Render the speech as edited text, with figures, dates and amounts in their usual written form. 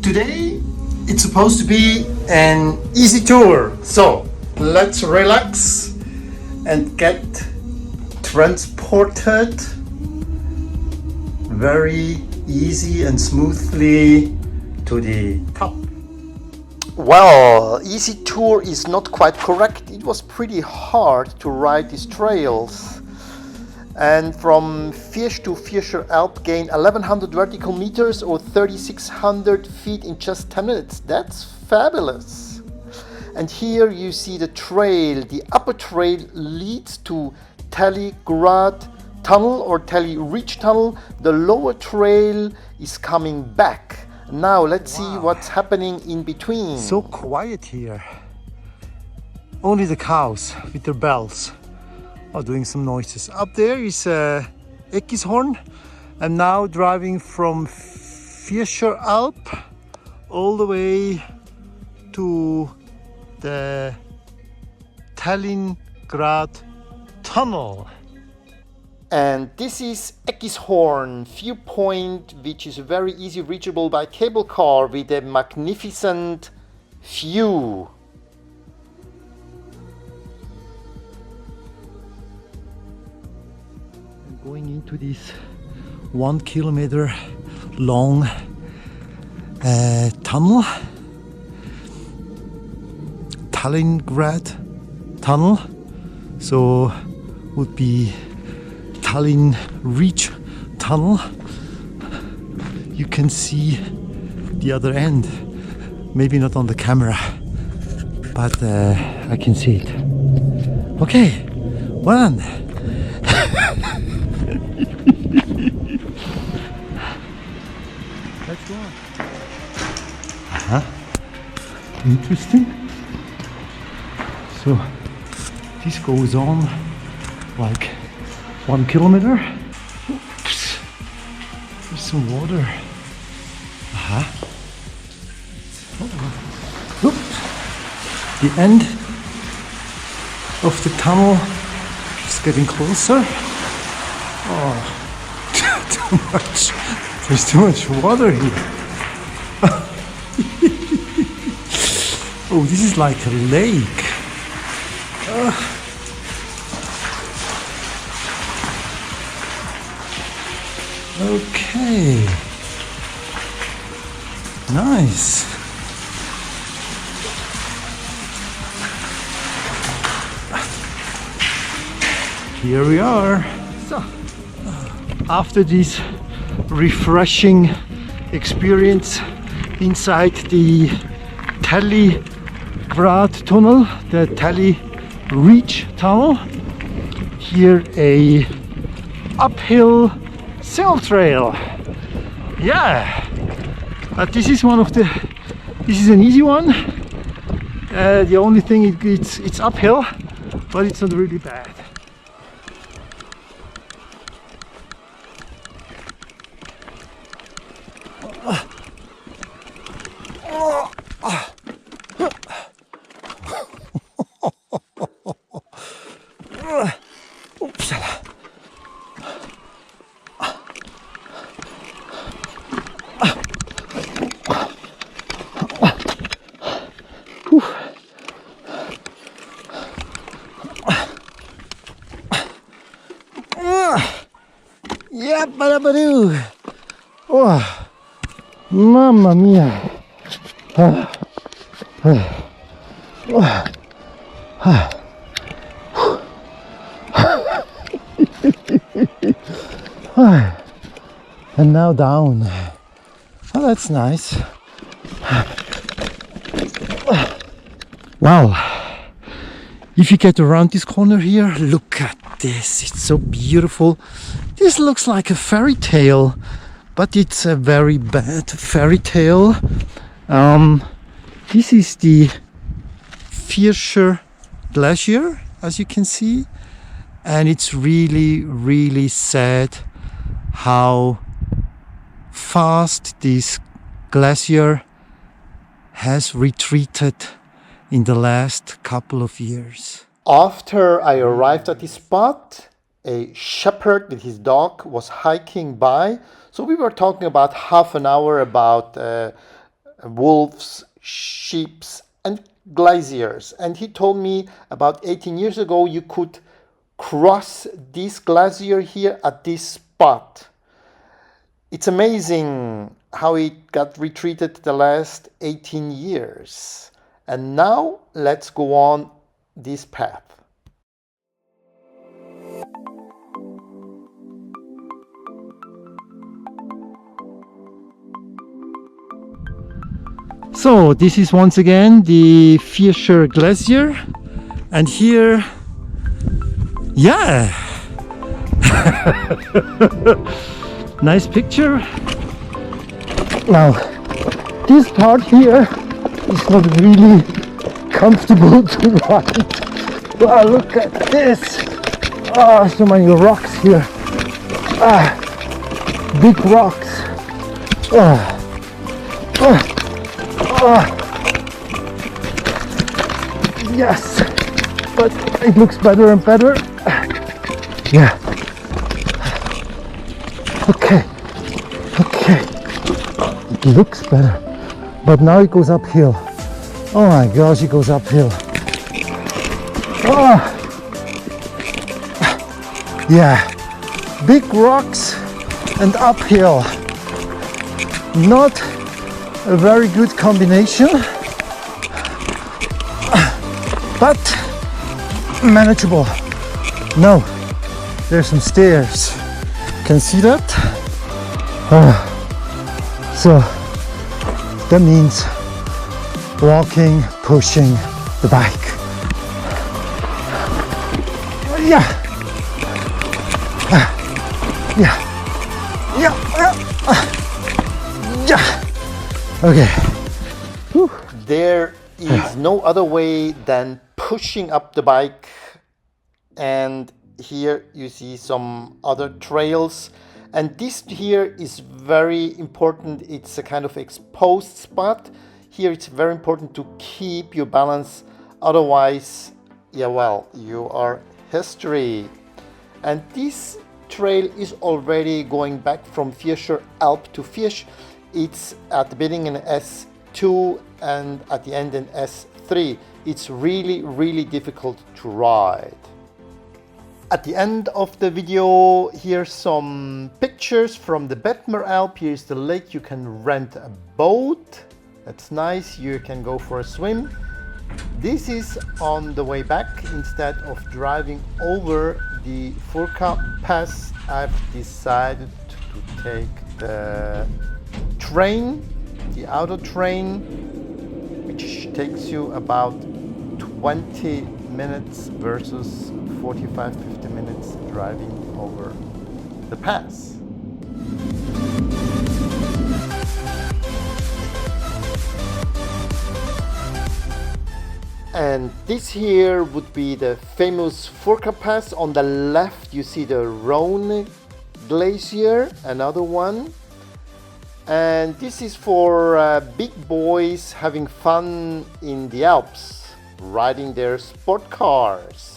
Today it's supposed to be an easy tour, so let's relax and get transported very easy and smoothly to the top. Well, easy tour is not quite correct. It was pretty hard to ride these trails. And from Viersch to Vierscher Alp gain 1100 vertical meters or 3600 feet in just 10 minutes. That's fabulous. And here you see the trail. The upper trail leads to Talligrad Tunnel or Tally Reach Tunnel. The lower trail is coming back. Now let's see what's happening in between. So quiet here. Only the cows with their bells are doing some noises. Up there is Eckishorn. I'm now driving from Vierscher Alp all the way to the Talligrad Tunnel. And this is Eckishorn viewpoint, which is very easy reachable by cable car with a magnificent view. Going into this 1 kilometer long tunnel, Talligrad Tunnel, so would be Tallinn Reach Tunnel. You can see the other end, maybe not on the camera, but I can see it. Okay, one. Let's go. Interesting. So this goes on like 1 kilometer. Oops. There's some water. Oops. The end of the tunnel is getting closer. Oh, too much. There's too much water here. Oh, this is like a lake. Okay. Nice. Here we are. So, after this refreshing experience inside the Talligrad Tunnel, the Tally Reach Tunnel, here a uphill sail trail. Yeah, but this is this is an easy one. The only thing it's uphill, but it's not really bad. Yeah, badabadoo. Oh, mamma mia. And now down. Oh, that's nice. Wow. If you get around this corner here, look at this. It's so beautiful. This looks like a fairy tale, but it's a very bad fairy tale. This is the Vierscher Glacier, as you can see, and it's really sad how fast this glacier has retreated in the last couple of years. After I arrived at this spot, a shepherd with his dog was hiking by. So we were talking about half an hour about wolves, sheep, and glaciers. And he told me about 18 years ago you could cross this glacier here at this spot. It's amazing how it got retreated the last 18 years. And now let's go on this path. So this is once again the Vierscher Glacier, and here, yeah, nice picture. Now this part here is not really comfortable to ride. Wow, look at this. Ah, so many rocks here. Ah, big rocks. Yes, but it looks better and better. Yeah. Okay. It looks better, but now it goes uphill. Oh my gosh, it goes uphill. Yeah, big rocks and uphill. Not a very good combination, but manageable. No, there's some stairs. Can see that? So that means walking, pushing the bike. Yeah. Okay. Whew. There is no other way than pushing up the bike, and here you see some other trails, and this here is very important. It's a kind of exposed spot. Here it's very important to keep your balance, otherwise, yeah, well, you are history. And this trail is already going back from Vierscher Alp to Viersch. It's at the beginning in S2 and at the end in S3. It's really difficult to ride. At the end of the video, here's some pictures from the Bettmer Alp. Here's the lake. You can rent a boat. That's nice. You can go for a swim. This is on the way back. Instead of driving over the Furka Pass, I've decided to take the train, the auto train, which takes you about 20 minutes versus 45-50 minutes driving over the pass. And this here would be the famous Furka Pass. On the left you see the Rhone Glacier, another one. And this is for big boys having fun in the Alps, riding their sport cars.